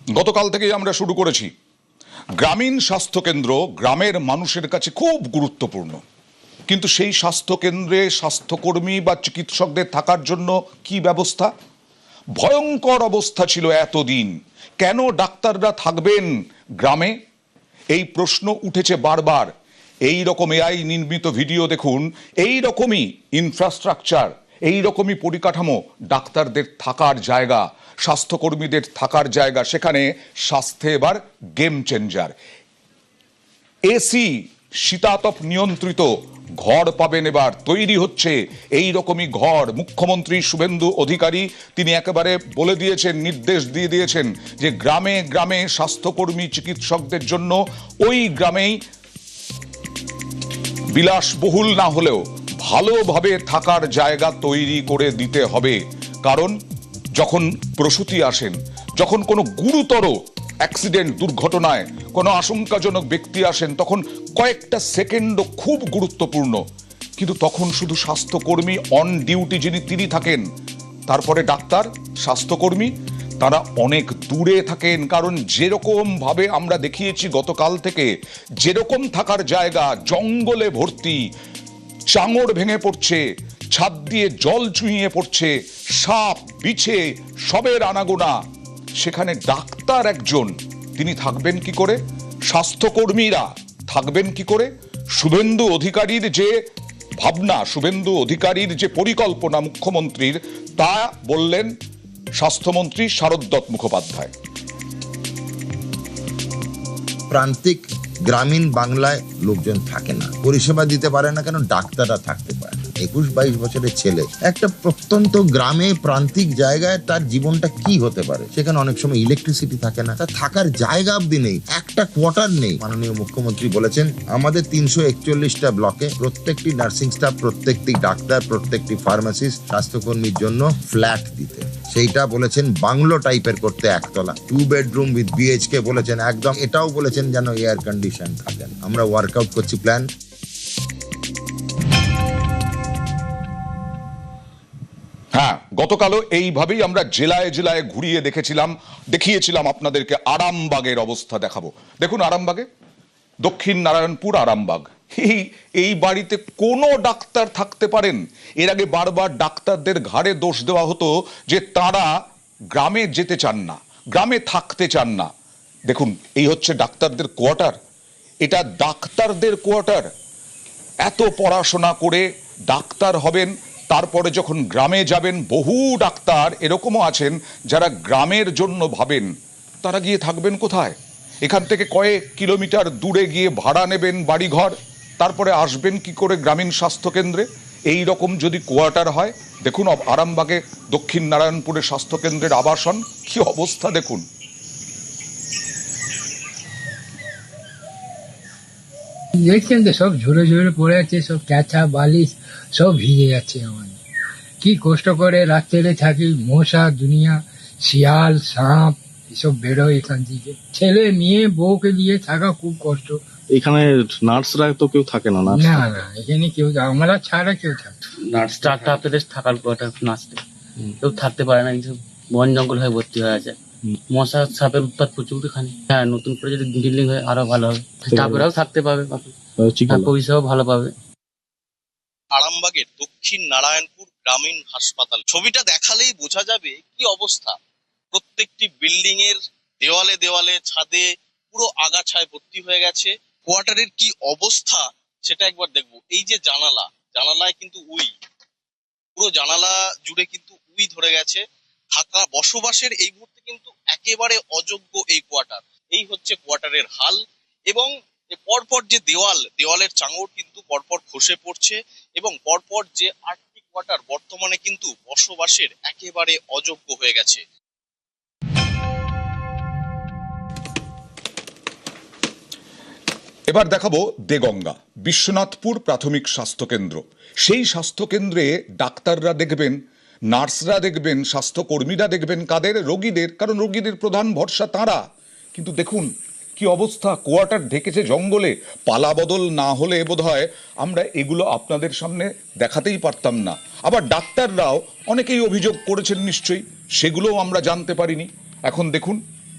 গতকাল থেকেই আমরা শুরু করেছি। গ্রামীণ স্বাস্থ্যকেন্দ্র গ্রামের মানুষের কাছে খুব গুরুত্বপূর্ণ, কিন্তু সেই স্বাস্থ্যকেন্দ্রে স্বাস্থ্যকর্মী বা চিকিৎসকদের থাকার জন্য কি ব্যবস্থা? ভয়ঙ্কর অবস্থা ছিল এতদিন। কেন ডাক্তাররা থাকবেন গ্রামে? এই প্রশ্ন উঠেছে বারবার। এই রকম এআই নির্মিত ভিডিও দেখুন, এই রকমই ইনফ্রাস্ট্রাকচার, এই রকমই পরিকাঠামো, ডাক্তারদের থাকার জায়গা, স্বাস্থ্যকর্মীদের থাকার জায়গা, সেখানে স্বাস্থ্যে এবার গেম চেঞ্জার। এসি, শীতাতপ নিয়ন্ত্রিত ঘর পাবেন এবার, তৈরি হচ্ছে এই রকমই ঘর। মুখ্যমন্ত্রী শুভেন্দু অধিকারী তিনি একেবারে বলে দিয়েছেন, নির্দেশ দিয়ে দিয়েছেন যে গ্রামে গ্রামে স্বাস্থ্যকর্মী চিকিৎসকদের জন্য ওই গ্রামেই বিলাসবহুল না হলেও ভালোভাবে থাকার জায়গা তৈরি করে দিতে হবে। কারণ যখন প্রসূতি আসেন, যখন কোনো গুরুতর অ্যাক্সিডেন্ট, দুর্ঘটনায় কোনো আশঙ্কাজনক ব্যক্তি আসেন, তখন কয়েকটা সেকেন্ডও খুব গুরুত্বপূর্ণ। কিন্তু তখন শুধু স্বাস্থ্যকর্মী অন ডিউটি যিনি, তিনি থাকেন। তারপরে ডাক্তার, স্বাস্থ্যকর্মী তারা অনেক দূরে থাকেন। কারণ যেরকম ভাবে আমরা দেখিয়েছি গতকাল থেকে, যেরকম থাকার জায়গা জঙ্গলে ভর্তি, চাঙড় ভেঙে পড়ছে, ছাদ দিয়ে জল চুইয়ে পড়ছে, সাপ বিছে সবের আনাগোনা, সেখানে ডাক্তার একজন, তিনি থাকবেন কি করে? স্বাস্থ্যকর্মীরা থাকবেন কি করে? শুভেন্দু অধিকারীর যে ভাবনা, শুভেন্দু অধিকারীর যে পরিকল্পনা মুখ্যমন্ত্রীর, তা বললেন স্বাস্থ্যমন্ত্রী শারদ মুখোপাধ্যায়। প্রান্তিক গ্রামীণ বাংলায় লোকজন থাকে না, পরিষেবা দিতে পারে না, কেন ডাক্তাররা থাকতে পারে। 21-22 বছরের ছেলে একটা প্রত্যন্ত গ্রামে প্রান্তিক জায়গায় তার জীবনটা কি হতে পারে? সেখানে অনেক সময় ইলেকট্রিসিটি থাকে না, তার থাকার জায়গা অব্দি নেই, একটা কোয়ার্টার নেই। মাননীয় মুখ্যমন্ত্রী বলেছেন আমাদের 341টা ব্লকে প্রত্যেকটি নার্সিং স্টাফ, প্রত্যেকটি ডাক্তার, প্রত্যেকটি ফার্মাসিস্ট, স্বাস্থ্যকর্মীর জন্য ফ্ল্যাট দিতে। সেইটা বলেছেন বাংলো টাইপের করতে, একতলা 2 বেডরুম উইথ BHK বলেছেন একদম। এটাও বলেছেন যেন এয়ার কন্ডিশন থাকেন। আমরা ওয়ার্কআউট করছি প্ল্যান। হ্যাঁ, গতকালও এইভাবেই আমরা জেলায় জেলায় ঘুরিয়ে দেখিয়েছিলাম আপনাদেরকে। আরামবাগের অবস্থা দেখাবো। দেখুন আরামবাগে, দক্ষিণ নারায়ণপুর আরামবাগ, এই বাড়িতে কোনো ডাক্তার থাকতে পারেন? এর আগে বারবার ডাক্তারদের ঘাড়ে দোষ দেওয়া হতো যে তারা গ্রামে যেতে চান না, গ্রামে থাকতে চান না। দেখুন, এই হচ্ছে ডাক্তারদের কোয়ার্টার, এটা ডাক্তারদের কোয়ার্টার। এত পড়াশোনা করে ডাক্তার হবেন, তারপরে যখন গ্রামে যাবেন, বহু ডাক্তার এরকমও আছেন যারা গ্রামের জন্য ভাবেন, তারা গিয়ে থাকবেন কোথায়? এখান থেকে কয়েক কিলোমিটার দূরে গিয়ে ভাড়া নেবেন বাড়িঘর, তারপরে আসবেন কি করে গ্রামীণ স্বাস্থ্যকেন্দ্রে? এই রকম যদি কোয়ার্টার হয়, দেখুন আরামবাগে দক্ষিণ নারায়ণপুরের স্বাস্থ্যকেন্দ্রের আবাসন কি অবস্থা দেখুন। দেখছেন তো, সব ঝরে ঝরে পড়ে আছে, সব ক্যাঁচা বালিশ সব ভিজে যাচ্ছে। আমাদের কি কষ্ট করে রাত্রে থাকি, মশা দুনিয়া, শিয়াল সাপ এসব বেরোয় এখান থেকে। ছেলে মেয়ে বউকে নিয়ে থাকা খুব কষ্ট। এখানে নার্সরা তো কেউ থাকে না? না না, এখানে কেউ, আমরা ছাড়া কেউ থাকে। নার্স ডাক্তারদের থাকার কথা নাচতে কেউ থাকতে পারে না, কিছু বন জঙ্গল হয়ে ভর্তি হয়ে আছে। মশা সাপের উৎপাত প্রচুর এখানে। হ্যাঁ, নতুন করে যদি বিল্ডিং হয় আরো ভালো হবে, স্টাফেরাও থাকতে পাবে, পয়সাও ভালো পাবে। আরামবাগের দক্ষিণ নারায়ণপুর গ্রামীণ হাসপাতাল ছবিটা দেখালেই বোঝা যাবে কি অবস্থা। প্রত্যেকটি বিল্ডিং এর দেওয়ালে দেওয়ালে, ছাদে পুরো আগাছায় ভর্তি হয়ে গেছে। কোয়ার্টারের কি অবস্থা সেটা একবার দেখবো। এই যে জানালায় কিন্তু পুরো জানালা জুড়ে কিন্তু ধরে গেছে। থাকা বসবাসের এই মুহূর্তে কিন্তু একেবারে অযোগ্য এই কোয়ার্টার। এই হচ্ছে কোয়ার্টারের হাল। এবং পরপর যে দেওয়ালের চাঙড় কিন্তু পরপর খসে পড়ছে, এবং পরপর যে 8টি কোয়ার্টার বর্তমানে কিন্তু বসবাসের একেবারে অযোগ্য হয়ে গেছে। এবার দেখাবো দেগঙ্গা বিশ্বনাথপুর প্রাথমিক স্বাস্থ্যকেন্দ্র। সেই স্বাস্থ্যকেন্দ্রে ডাক্তাররা দেখবেন, নার্সরা দেখবেন, স্বাস্থ্যকর্মীরা দেখবেন কাদের? রোগীদের, কারণ রোগীদের প্রধান ভরসা তারা। কিন্তু দেখুন কি অবস্থা, কোয়ার্টার ঢেকেছে জঙ্গলে। পালা বদল না হলে বোধহয় আমরা এগুলো আপনাদের সামনে দেখাতেই পারতাম না। আবার ডাক্তাররাও অনেকেই অভিযোগ করেছেন নিশ্চয়ই, সেগুলোও আমরা জানতে পারিনি। এখন দেখুন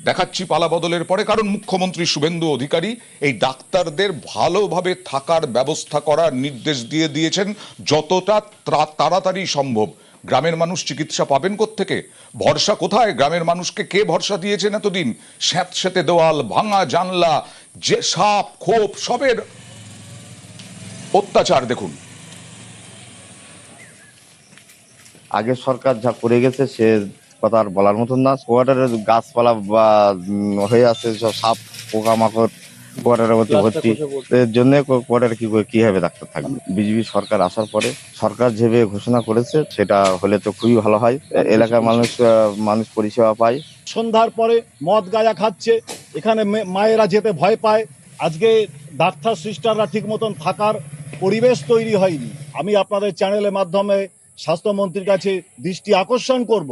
দেখাচ্ছি পালা বদলের পরে, কারণ মুখ্যমন্ত্রী শুভেন্দু অধিকারী এই ডাক্তারদের ভালোভাবে থাকার ব্যবস্থা করার নির্দেশ দিয়ে দিয়েছেন যতটা তাড়াতাড়ি সম্ভব। গ্রামের মানুষ চিকিৎসা পাবেন কোত্থেকে? ভরসা কোথায়? গ্রামের মানুষকে কে ভরসা দিয়েছেন এতদিন? স্যাঁতস্যাঁতে দেওয়াল, ভাঙা জানলা, যে সাপ খোপ সবের অত্যাচার দেখুন। আগের সরকার যা করে গেছে সে কথা আর বলার মতন না। কোয়ার্টারের গাছপালা বা হয়ে আছে সব সাপ পোকামাকড় কোয়ার্টারের মধ্যে ভর্তি। এর জন্য কোয়ার্টারে কিভাবে ডাক্তার থাকবে? বিজেপি সরকার আসার পরে সরকার যেভাবে ঘোষণা করেছে সেটা হলে তো খুবই ভালো হয়। এলাকার মানুষ পরিষেবা পায়। সন্ধ্যার পরে মদ গাঁজা খাচ্ছে, এখানে মায়েরা যেতে ভয় পায়। আজকে ডাক্তার সিস্টাররা ঠিক মতন থাকার পরিবেশ তৈরি হয়নি। আমি আপনাদের চ্যানেলের মাধ্যমে স্বাস্থ্যমন্ত্রীর কাছে দৃষ্টি আকর্ষণ করব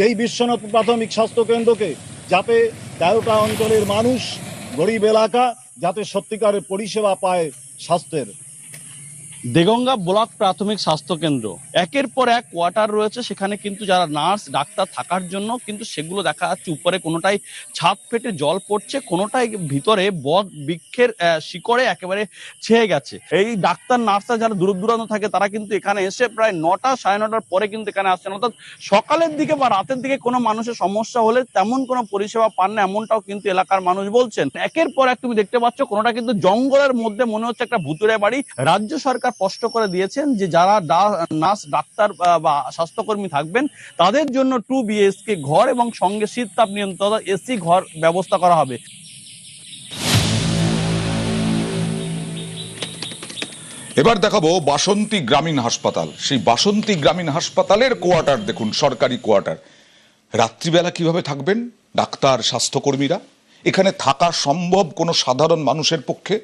এই বিশ্বনাথ প্রাথমিক স্বাস্থ্য কেন্দ্রকে যাতে 13টা অঞ্চলের মানুষ, গরিব এলাকা যাতে সত্যিকারের পরিষেবা পায় স্বাস্থ্যের। দেগঙ্গা ব্লক প্রাথমিক স্বাস্থ্য কেন্দ্র, একের পর এক কোয়ার্টার রয়েছে, সেখানে কিন্তু যারা নার্স ডাক্তার থাকার জন্য কিন্তু সেগুলো দেখা যাচ্ছে উপরে কোনোটাই ছাদ ফেটে জল পড়ছে, কোনোটাই ভিতরে বট বৃক্ষের শিকড়ে একেবারে ছেয়ে গেছে। এই ডাক্তার নার্সরা যারা দূর দূরান্ত থাকে তারা কিন্তু এখানে এসে প্রায় 9টা 9:30টার পরে কিন্তু এখানে আসছেন, অর্থাৎ সকালের দিকে বা রাতের দিকে কোনো মানুষের সমস্যা হলে তেমন কোনো পরিষেবা পান না, এমনটাও কিন্তু এলাকার মানুষ বলছেন। একের পর এক তুমি দেখতে পাচ্ছ কোনোটা কিন্তু জঙ্গলের মধ্যে মনে হচ্ছে একটা ভুতুড়ে বাড়ি। রাজ্য সরকার স্পষ্ট করে দিয়েছেন যে যারা নার্স ডাক্তার বা স্বাস্থ্যকর্মী থাকবেন তাদের জন্য 2 BHK ঘর এবং সঙ্গে শীত তাপ নিয়ন্ত্রিত এসি ঘর ব্যবস্থা করা হবে। এবার দেখাবো বাসন্তী গ্রামীণ হাসপাতাল। সেই বাসন্তী গ্রামীণ হাসপাতালের কোয়ার্টার দেখুন, সরকারি কোয়ার্টার। রাত্রিবেলা কিভাবে থাকবেন ডাক্তার স্বাস্থ্যকর্মীরা? এখানে থাকা সম্ভব কোনো সাধারণ মানুষের পক্ষে?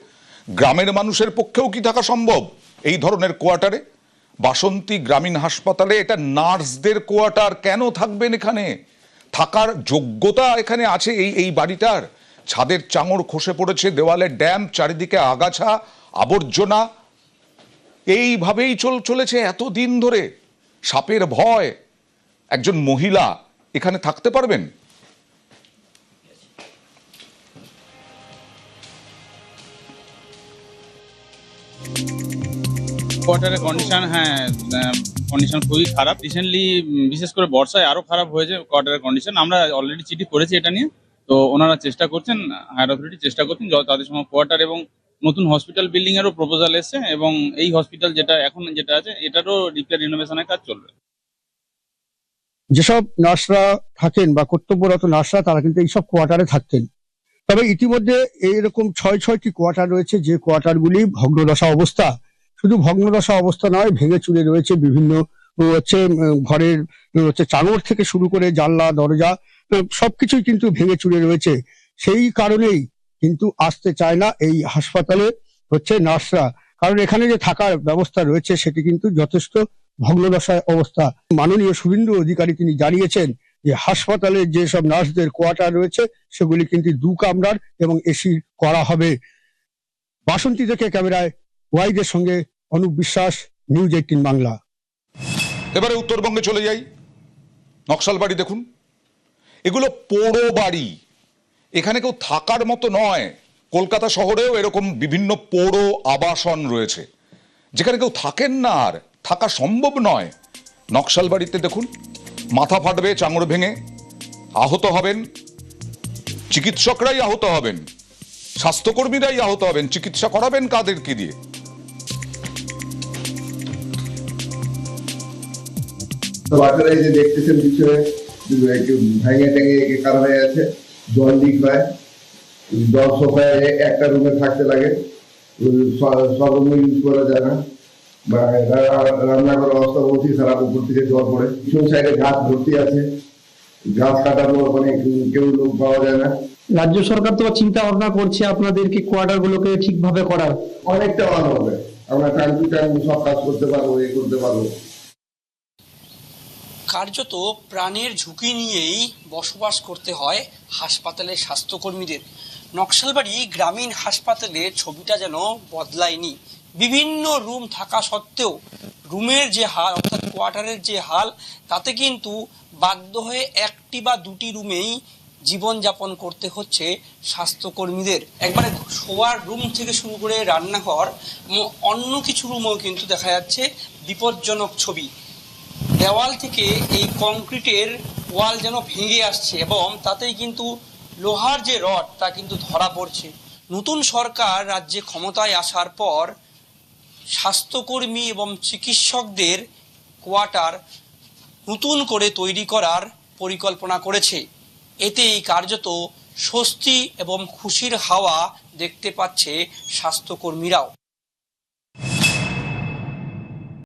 গ্রামের মানুষের পক্ষেও কি থাকা সম্ভব এই ধরনের কোয়ার্টারে? বাসন্তী গ্রামীণ হাসপাতালে এটা নার্সদের কোয়ার্টার, কেন থাকবেন এখানে? থাকার যোগ্যতা এখানে আছে এই বাড়িটার? ছাদের চাঙড় খসে পড়েছে, দেওয়ালে ড্যাম, চারিদিকে আগাছা আবর্জনা, এইভাবেই চলেছে এতদিন ধরে। সাপের ভয়। একজন মহিলা এখানে থাকতে পারবেন? কোয়ার্টারের কন্ডিশন, কন্ডিশন খুবই খারাপ। রিসেন্টলি বিশেষ করে বর্ষায় আরো খারাপ হয়েছে কোয়ার্টারের কন্ডিশন। আমরা অলরেডি চিঠি করেছি এটা নিয়ে, তো ওনারা চেষ্টা করছেন, হায়ার অথরিটি চেষ্টা করছেন যত তাদের সময় কোয়ার্টার এবং নতুন হসপিটাল বিল্ডিং এরও প্রপোজাল এসছে, এবং এই হসপিটাল যেটা আছে এটারও রিপেয়ার রিনোভেশনের কাজ চলবে। যেসব নার্সরা থাকেন বা কর্তব্যরত নার্সরা তারা কিন্তু এইসব কোয়ার্টারে থাকতেন, তবে ইতিমধ্যে এইরকম 6টি কোয়ার্টার রয়েছে যে কোয়ার্টারগুলি ভগ্নদশা অবস্থা। শুধু ভগ্নদশা অবস্থা নয়, ভেঙে চুরে রয়েছে বিভিন্ন ঘরের চাঙড় থেকে শুরু করে জানলা দরজা সবকিছুই কিন্তু ভেঙে চুরে রয়েছে। সেই কারণেই কিন্তু আসতে চায় না এই হাসপাতালে নার্সরা, কারণ এখানে যে থাকার ব্যবস্থা রয়েছে সেটি কিন্তু যথেষ্ট ভগ্নদশায় অবস্থা। মাননীয় শুভেন্দু অধিকারী তিনি জানিয়েছেন যে হাসপাতালে যেসব নার্সদের কোয়ার্টার রয়েছে সেগুলি কিন্তু 2 কামরার এবং এসি করা হবে। বাসন্তী থেকে ক্যামেরায় ওয়াইদের সঙ্গে অনুপ বিশ্বাস, নিউজ 18 বাংলা। এবারে উত্তরবঙ্গে চলে যাই। নকশালবাড়ি দেখুন, এগুলো পোড়ো বাড়ি, এখানে কেউ থাকার মতো নয়। কলকাতা শহরেও এরকম বিভিন্ন পোড়ো আবাসন রয়েছে যেখানে কেউ থাকেন না, আর থাকা সম্ভব নয়। নকশালবাড়িতে দেখুন, মাথা ফাটবে, চাঙড় ভেঙে আহত হবেন, চিকিৎসকরাই আহত হবেন, স্বাস্থ্যকর্মীরাই আহত হবেন, চিকিৎসা করাবেন কাদেরকে দিয়ে? আপনারা এই যে দেখতেছেন পিছনে ভেঙে টেঙে কারণ হয়ে আছে, জল লিক হয়, জল সোফায় একটা রুমে থাকতে লাগে, সর্বরুম ইউজ করা যায় না, বা রান্না করার অবস্থা বলছি খারাপ, উপর থেকে জল পড়ে। পিছন সাইডে গাছ ভর্তি আছে, গাছ কাটানো মানে কেউ লোক পাওয়া যায় না। রাজ্য সরকার তো চিন্তা ভাবনা করছে আপনাদেরকে কোয়ার্টার গুলোকে ঠিকভাবে করার, অনেকটা ভালো হবে, আমরা টাইম টু টাইম সব কাজ করতে পারবো, করতে পারবো। কার্যত প্রাণের ঝুঁকি নিয়েই বসবাস করতে হয় হাসপাতালের স্বাস্থ্যকর্মীদের। নকশালবাড়ি গ্রামীণ হাসপাতালের ছবিটা যেন বদলায়নি। বিভিন্ন রুম থাকা সত্ত্বেও রুমের যে হাল, অর্থাৎ কোয়ার্টারের যে হাল, তাতে কিন্তু বাধ্য হয়ে 1টি বা 2টি রুমেই জীবনযাপন করতে হচ্ছে স্বাস্থ্যকর্মীদের। একবারে শোয়ার রুম থেকে শুরু করে রান্নাঘর অন্য কিছু রুমও কিন্তু দেখা যাচ্ছে বিপজ্জনক ছবি। দেওয়াল থেকে এই কংক্রিটের ওয়াল যেন ভেঙে আসছে এবং তাতেই কিন্তু লোহার যে রড তা কিন্তু ধরা পড়ছে। নতুন সরকার রাজ্যে ক্ষমতায় আসার পর স্বাস্থ্যকর্মী এবং চিকিৎসকদের কোয়ার্টার নতুন করে তৈরি করার পরিকল্পনা করেছে। এতেই কার্যত স্বস্তি এবং খুশির হাওয়া দেখতে পাচ্ছে স্বাস্থ্যকর্মীরাও।